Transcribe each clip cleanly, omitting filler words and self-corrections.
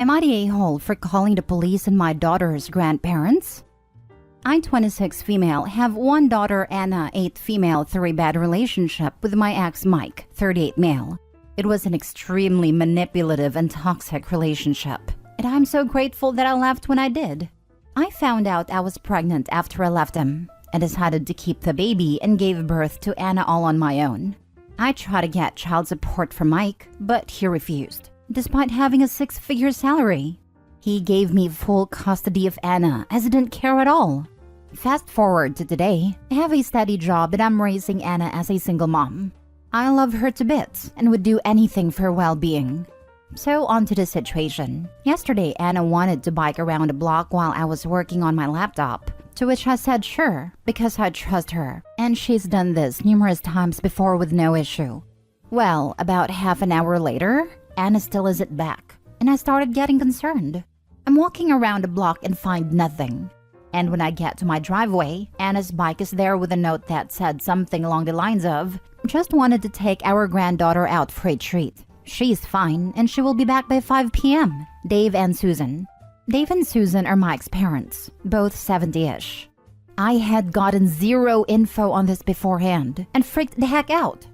Am I the a-hole for calling the police on my daughter's grandparents? I, 26 female, have one daughter, Anna, 8 female, 3-bad relationship with my ex, Mike, 38 male. It was an extremely manipulative and toxic relationship, and I'm so grateful that I left when I did. I found out I was pregnant after I left him and decided to keep the baby and gave birth to Anna all on my own. I tried to get child support from Mike, but he refused, despite having a 6-figure salary. He gave me full custody of Anna as he didn't care at all. Fast forward to today, I have a steady job and I'm raising Anna as a single mom. I love her to bits and would do anything for her well-being. So on to the situation. Yesterday, Anna wanted to bike around the block while I was working on my laptop, to which I said sure, because I trust her, and she's done this numerous times before with no issue. Well, about half an hour later, Anna still isn't back, and I started getting concerned. I'm walking around the block and find nothing. And when I get to my driveway, Anna's bike is there with a note that said something along the lines of, "Just wanted to take our granddaughter out for a treat. She's fine and she will be back by 5 p.m. Dave and Susan." Dave and Susan are Mike's parents, both 70-ish. I had gotten zero info on this beforehand and freaked the heck out.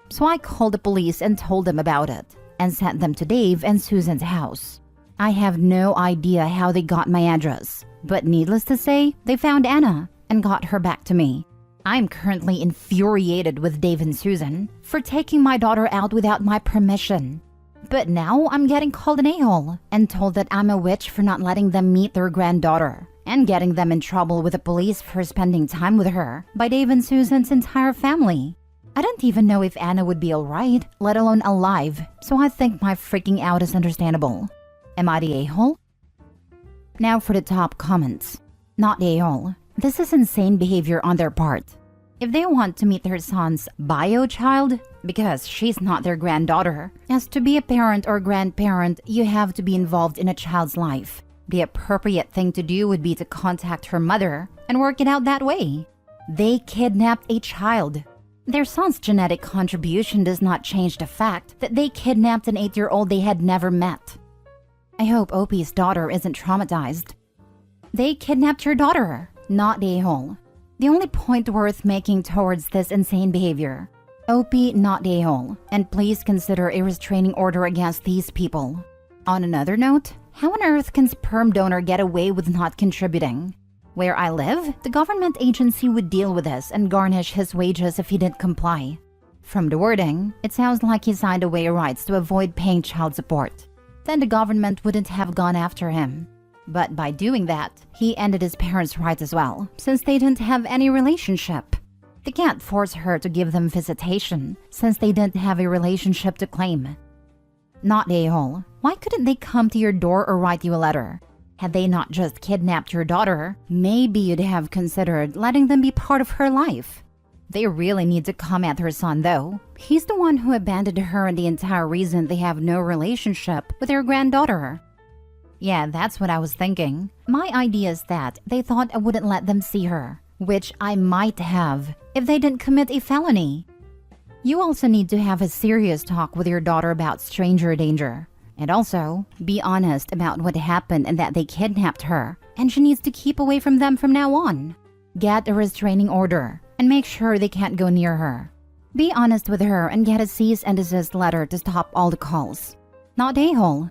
So I called the police and told them about it and sent them to Dave and Susan's house. I have no idea how they got my address, but needless to say, they found Anna and got her back to me. I'm currently infuriated with Dave and Susan for taking my daughter out without my permission. But now I'm getting called an a-hole and told that I'm a witch for not letting them meet their granddaughter and getting them in trouble with the police for spending time with her by Dave and Susan's entire family. I didn't even know if Anna would be alright, let alone alive, so I think my freaking out is understandable. Am I the a-hole? Now for the top comments. Not a-hole. This is insane behavior on their part. If they want to meet their son's bio child, because she's not their granddaughter, as to be a parent or grandparent, you have to be involved in a child's life. The appropriate thing to do would be to contact her mother and work it out that way. They kidnapped a child. Their son's genetic contribution does not change the fact that they kidnapped an 8-year-old they had never met. I hope Opie's daughter isn't traumatized. They kidnapped your daughter, not the a-hole. The only point worth making towards this insane behavior. Opie, not the a-hole, and please consider a restraining order against these people. On another note, how on earth can sperm donor get away with not contributing? Where I live, the government agency would deal with this and garnish his wages if he didn't comply. From the wording, it sounds like he signed away rights to avoid paying child support. Then the government wouldn't have gone after him. But by doing that, he ended his parents' rights as well, since they didn't have any relationship. They can't force her to give them visitation, since they didn't have a relationship to claim. Not the a-hole. Why couldn't they come to your door or write you a letter? Had they not just kidnapped your daughter, maybe you'd have considered letting them be part of her life. They really need to come at her son though. He's the one who abandoned her and the entire reason they have no relationship with their granddaughter. Yeah, that's what I was thinking. My idea is that they thought I wouldn't let them see her, which I might have if they didn't commit a felony. You also need to have a serious talk with your daughter about stranger danger. And also, be honest about what happened and that they kidnapped her, and she needs to keep away from them from now on. Get a restraining order and make sure they can't go near her. Be honest with her and get a cease and desist letter to stop all the calls. Not a-hole.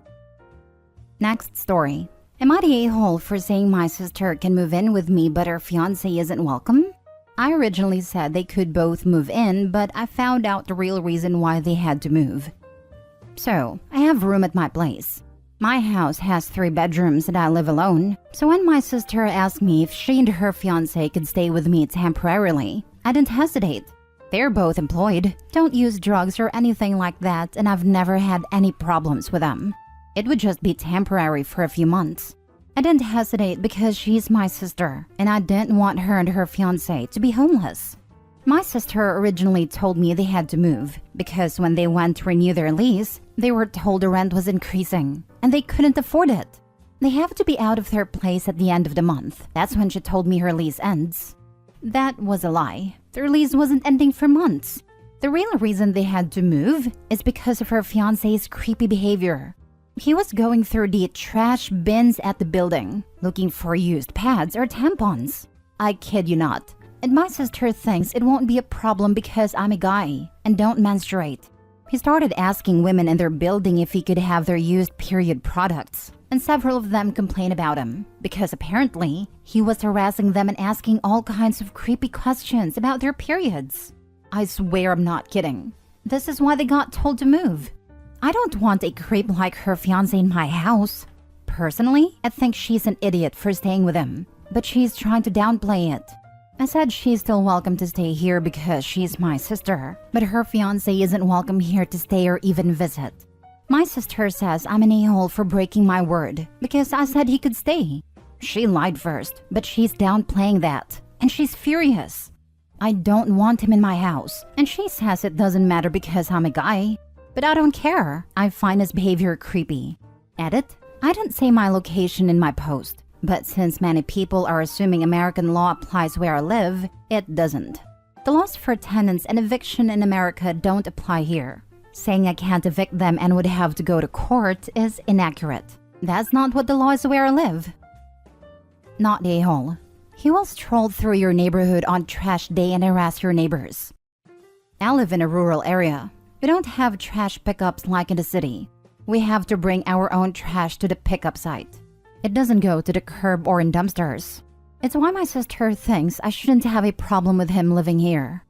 Next story. Am I the a-hole for saying my sister can move in with me but her fiancé isn't welcome? I originally said they could both move in, but I found out the real reason why they had to move. So, I have room at my place. My house has 3 bedrooms and I live alone, so when my sister asked me if she and her fiancé could stay with me temporarily, I didn't hesitate. They're both employed, don't use drugs or anything like that, and I've never had any problems with them. It would just be temporary for a few months. I didn't hesitate because she's my sister, and I didn't want her and her fiancé to be homeless. My sister originally told me they had to move because when they went to renew their lease, they were told the rent was increasing and they couldn't afford it. They have to be out of their place at the end of the month. That's when she told me her lease ends. That was a lie. Their lease wasn't ending for months. The real reason they had to move is because of her fiancé's creepy behavior. He was going through the trash bins at the building, looking for used pads or tampons. I kid you not. And my sister thinks it won't be a problem because I'm a guy and don't menstruate. He started asking women in their building if he could have their used period products, and several of them complained about him because apparently he was harassing them and asking all kinds of creepy questions about their periods. I swear I'm not kidding. This is why they got told to move. I don't want a creep like her fiancé in my house. Personally, I think she's an idiot for staying with him, but she's trying to downplay it. I said she's still welcome to stay here because she's my sister, but her fiancé isn't welcome here to stay or even visit. My sister says I'm an a-hole for breaking my word because I said he could stay. She lied first, but she's downplaying that, and she's furious. I don't want him in my house, and she says it doesn't matter because I'm a guy. But I don't care. I find his behavior creepy. Edit: I didn't say my location in my post. But since many people are assuming American law applies where I live, it doesn't. The laws for tenants and eviction in America don't apply here. Saying I can't evict them and would have to go to court is inaccurate. That's not what the law is where I live. Not a-hole. He will stroll through your neighborhood on trash day and harass your neighbors. I live in a rural area. We don't have trash pickups like in the city. We have to bring our own trash to the pickup site. It doesn't go to the curb or in dumpsters. It's why my sister thinks I shouldn't have a problem with him living here.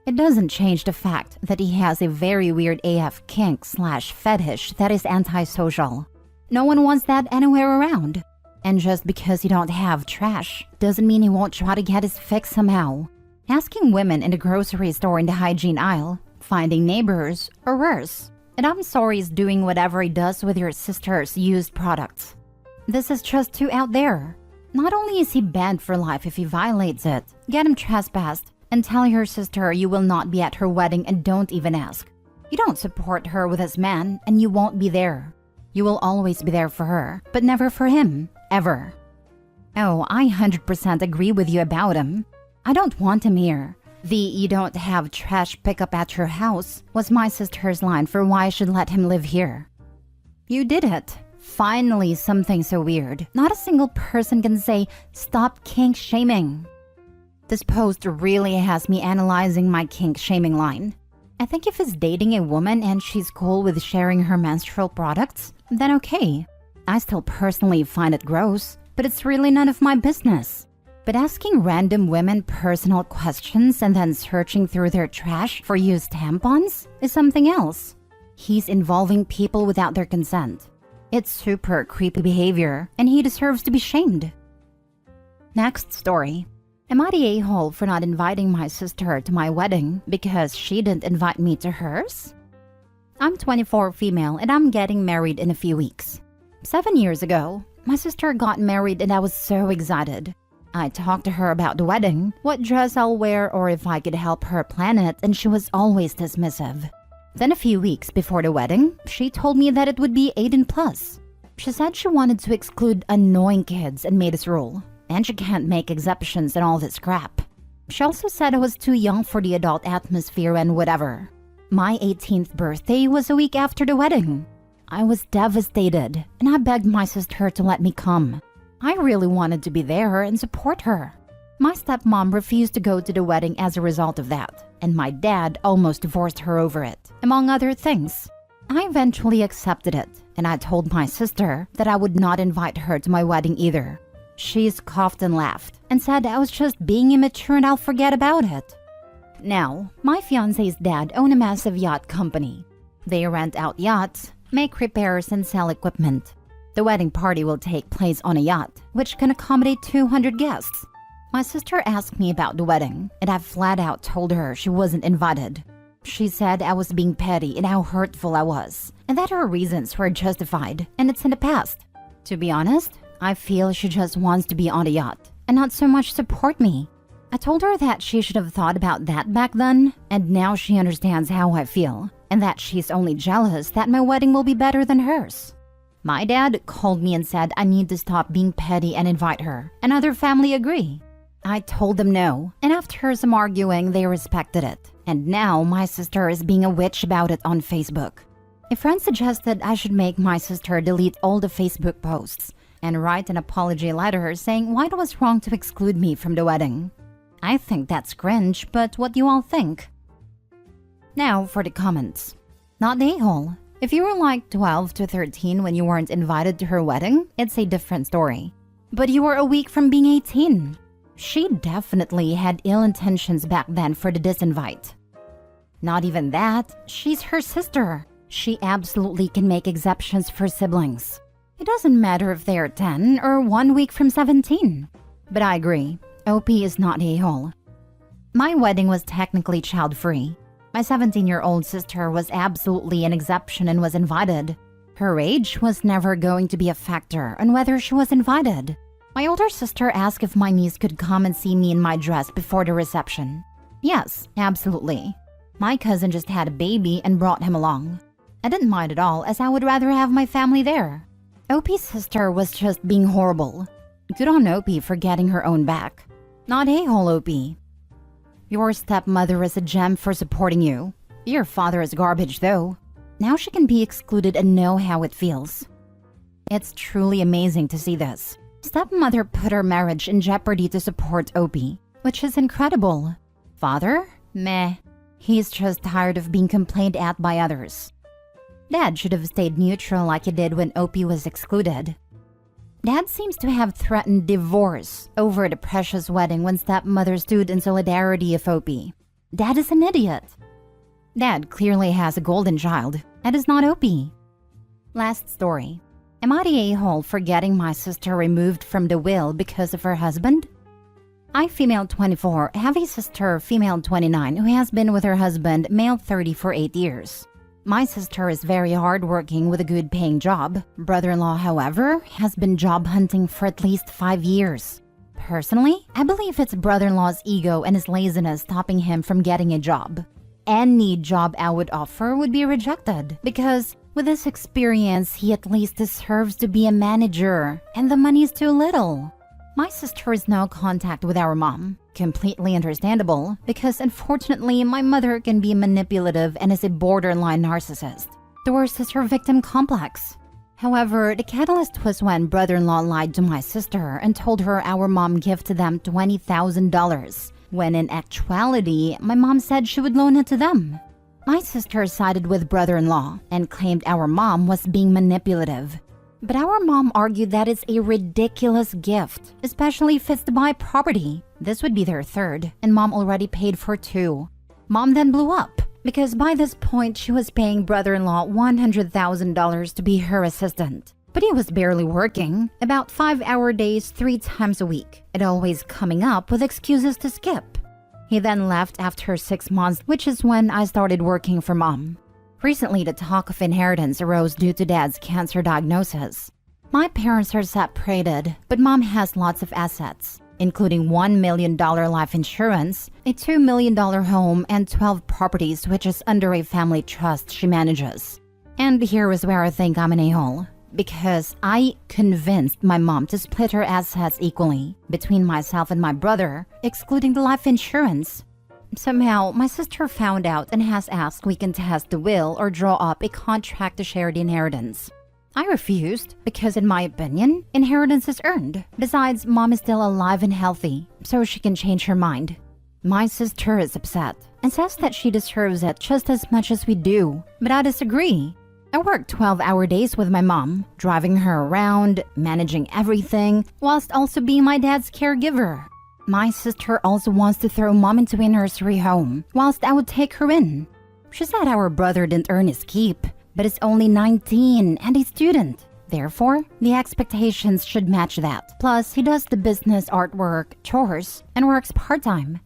It doesn't change the fact that he has a very weird AF kink/fetish that is antisocial. No one wants that anywhere around. And just because you don't have trash doesn't mean he won't try to get his fix somehow. Asking women in the grocery store in the hygiene aisle, finding neighbors, or worse. And I'm sorry he's doing whatever he does with your sister's used products. This is just too out there. Not only is he banned for life if he violates it, get him trespassed, and tell your sister you will not be at her wedding and don't even ask. You don't support her with this man, and you won't be there. You will always be there for her, but never for him, ever. Oh, I 100% agree with you about him. I don't want him here. The "you don't have trash pickup at your house" was my sister's line for why I should let him live here. You did it. Finally, something so weird. Not a single person can say, "Stop kink shaming." This post really has me analyzing my kink shaming line. I think if he's dating a woman and she's cool with sharing her menstrual products, then okay. I still personally find it gross, but it's really none of my business. But asking random women personal questions and then searching through their trash for used tampons is something else. He's involving people without their consent. It's super creepy behavior, and he deserves to be shamed. Next story. Am I the a-hole for not inviting my sister to my wedding because she didn't invite me to hers? I'm 24 female and I'm getting married in a few weeks. 7 years ago, my sister got married and I was so excited. I talked to her about the wedding, what dress I'll wear, or if I could help her plan it, and she was always dismissive. Then a few weeks before the wedding, she told me that it would be 18+. She said she wanted to exclude annoying kids and made this rule, and she can't make exceptions and all this crap. She also said I was too young for the adult atmosphere and whatever. My 18th birthday was a week after the wedding. I was devastated, and I begged my sister to let me come. I really wanted to be there and support her. My stepmom refused to go to the wedding as a result of that, and my dad almost divorced her over it, among other things. I eventually accepted it, and I told my sister that I would not invite her to my wedding either. She scoffed and laughed, and said I was just being immature and I'll forget about it. Now, my fiancé's dad owns a massive yacht company. They rent out yachts, make repairs, and sell equipment. The wedding party will take place on a yacht, which can accommodate 200 guests. My sister asked me about the wedding, and I flat out told her she wasn't invited. She said I was being petty and how hurtful I was, and that her reasons were justified, and it's in the past. To be honest, I feel she just wants to be on the yacht, and not so much support me. I told her that she should have thought about that back then, and now she understands how I feel, and that she's only jealous that my wedding will be better than hers. My dad called me and said I need to stop being petty and invite her, and other family agree. I told them no, and after some arguing, they respected it. And now my sister is being a witch about it on Facebook. A friend suggested I should make my sister delete all the Facebook posts and write an apology letter saying why it was wrong to exclude me from the wedding. I think that's cringe, but what do you all think? Now for the comments. Not the a-hole. If you were like 12 to 13 when you weren't invited to her wedding, it's a different story. But you were a week from being 18. She definitely had ill intentions back then for the disinvite. Not even that, she's her sister. She absolutely can make exceptions for siblings. It doesn't matter if they are 10 or 1 week from 17. But I agree, OP is not a-hole. My wedding was technically child-free. My 17-year-old sister was absolutely an exception and was invited. Her age was never going to be a factor on whether she was invited. My older sister asked if my niece could come and see me in my dress before the reception. Yes, absolutely. My cousin just had a baby and brought him along. I didn't mind at all, as I would rather have my family there. OP's sister was just being horrible. Good on OP for getting her own back. Not a-hole OP. Your stepmother is a gem for supporting you. Your father is garbage though. Now she can be excluded and know how it feels. It's truly amazing to see this. Stepmother put her marriage in jeopardy to support OP, which is incredible. Father? Meh. He's just tired of being complained at by others. Dad should have stayed neutral like he did when OP was excluded. Dad seems to have threatened divorce over the precious wedding when stepmother stood in solidarity of OP. Dad is an idiot. Dad clearly has a golden child. That is not OP. Last story. Am I the a-hole for getting my sister removed from the will because of her husband? I, female 24, have a sister, female 29, who has been with her husband, male 30, for 8 years. My sister is very hardworking with a good paying job. Brother-in-law, however, has been job hunting for at least 5 years. Personally, I believe it's brother-in-law's ego and his laziness stopping him from getting a job. Any job I would offer would be rejected because with his experience, he at least deserves to be a manager, and the money is too little. My sister is no contact with our mom. Completely understandable, because unfortunately, my mother can be manipulative and is a borderline narcissist. The worst is her victim complex. However, the catalyst was when brother-in-law lied to my sister and told her our mom gifted them $20,000, when in actuality, my mom said she would loan it to them. My sister sided with brother-in-law and claimed our mom was being manipulative. But our mom argued that it's a ridiculous gift, especially if it's to buy property. This would be their third, and mom already paid for 2. Mom then blew up, because by this point she was paying brother-in-law $100,000 to be her assistant. But he was barely working, about 5-hour days 3 times a week, and always coming up with excuses to skip. He then left after 6 months, which is when I started working for mom. Recently, the talk of inheritance arose due to dad's cancer diagnosis. My parents are separated, but mom has lots of assets, including $1 million life insurance, a $2 million home, and 12 properties which is under a family trust she manages. And here is where I think I'm an a-hole, because I convinced my mom to split her assets equally between myself and my brother, excluding the life insurance. Somehow, my sister found out and has asked we can test the will or draw up a contract to share the inheritance. I refused because in my opinion, inheritance is earned. Besides, mom is still alive and healthy, so she can change her mind. My sister is upset and says that she deserves it just as much as we do, but I disagree. I work 12-hour days with my mom, driving her around, managing everything, whilst also being my dad's caregiver. My sister also wants to throw mom into a nursery home, whilst I would take her in. She said our brother didn't earn his keep, but is only 19 and a student. Therefore, the expectations should match that. Plus, he does the business, artwork, chores, and works part-time.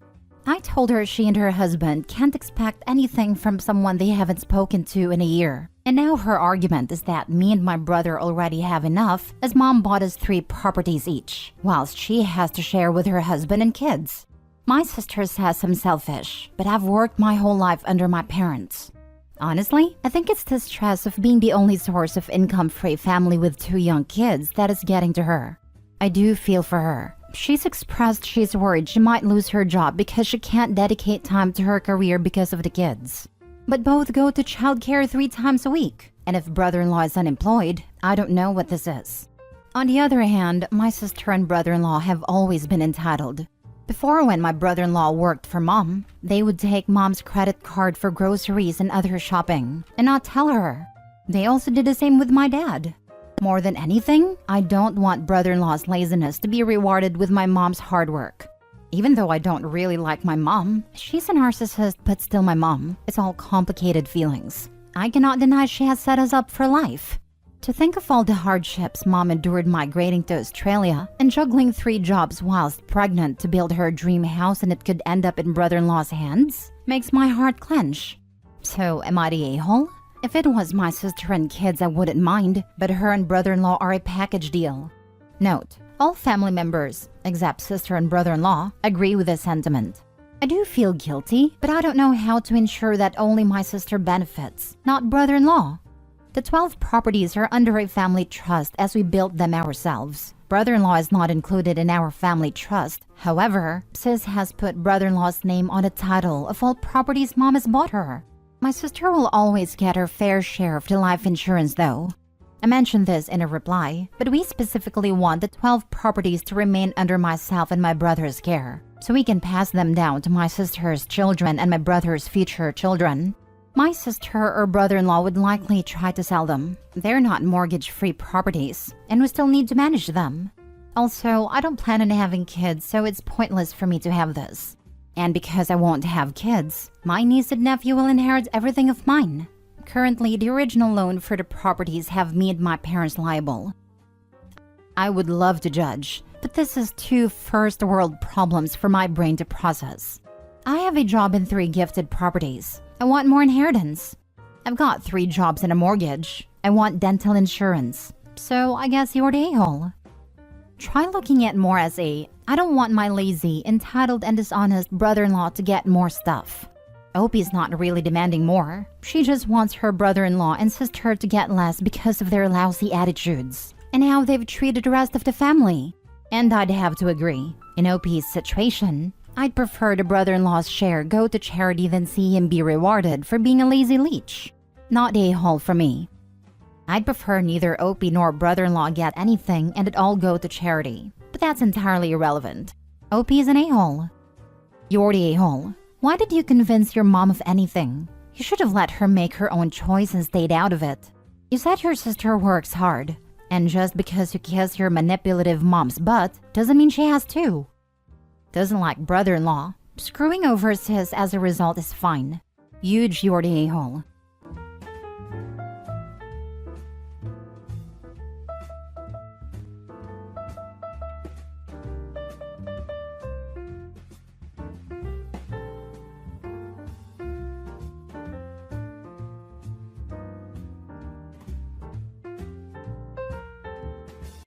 I told her she and her husband can't expect anything from someone they haven't spoken to in a year. And now her argument is that me and my brother already have enough, as mom bought us 3 properties each, whilst she has to share with her husband and kids. My sister says I'm selfish, but I've worked my whole life under my parents. Honestly, I think it's the stress of being the only source of income for a family with 2 young kids that is getting to her. I do feel for her. She's expressed she's worried she might lose her job because she can't dedicate time to her career because of the kids. But both go to childcare 3 times a week. And if brother-in-law is unemployed, I don't know what this is. On the other hand, my sister and brother-in-law have always been entitled. Before, when my brother-in-law worked for mom, they would take mom's credit card for groceries and other shopping and not tell her. They also did the same with my dad. More than anything, I don't want brother-in-law's laziness to be rewarded with my mom's hard work. Even though I don't really like my mom, she's a narcissist but still my mom. It's all complicated feelings. I cannot deny she has set us up for life. To think of all the hardships mom endured migrating to Australia and juggling 3 jobs whilst pregnant to build her dream house and it could end up in brother-in-law's hands makes my heart clench. So am I the a-hole? If it was my sister and kids, I wouldn't mind, but her and brother-in-law are a package deal. Note, all family members, except sister and brother-in-law, agree with this sentiment. I do feel guilty, but I don't know how to ensure that only my sister benefits, not brother-in-law. The 12 properties are under a family trust as we built them ourselves. Brother-in-law is not included in our family trust. However, sis has put brother-in-law's name on the title of all properties mom has bought her. My sister will always get her fair share of the life insurance though. I mentioned this in a reply, but we specifically want the 12 properties to remain under myself and my brother's care, so we can pass them down to my sister's children and my brother's future children. My sister or brother-in-law would likely try to sell them. They're not mortgage-free properties, and we still need to manage them. Also, I don't plan on having kids, so it's pointless for me to have this. And because I won't have kids, my niece and nephew will inherit everything of mine. Currently, the original loan for the properties have made my parents liable. I would love to judge, but this is 2 first-world problems for my brain to process. I have a job and 3 gifted properties. I want more inheritance. I've got 3 jobs and a mortgage. I want dental insurance. So I guess you're the a-hole. Try looking at more as I don't want my lazy, entitled, and dishonest brother-in-law to get more stuff. Opie's not really demanding more. She just wants her brother-in-law and sister to get less because of their lousy attitudes and how they've treated the rest of the family. And I'd have to agree. In Opie's situation, I'd prefer the brother-in-law's share go to charity than see him be rewarded for being a lazy leech. Not a-hole for me. I'd prefer neither Opie nor brother-in-law get anything and it all go to charity. But that's entirely irrelevant. Opie is an a-hole. You're the a-hole. Why did you convince your mom of anything? You should have let her make her own choice and stayed out of it. You said your sister works hard. And just because you kiss your manipulative mom's butt doesn't mean she has to. Doesn't like brother-in-law. Screwing over sis as a result is fine. Huge, you're the a-hole.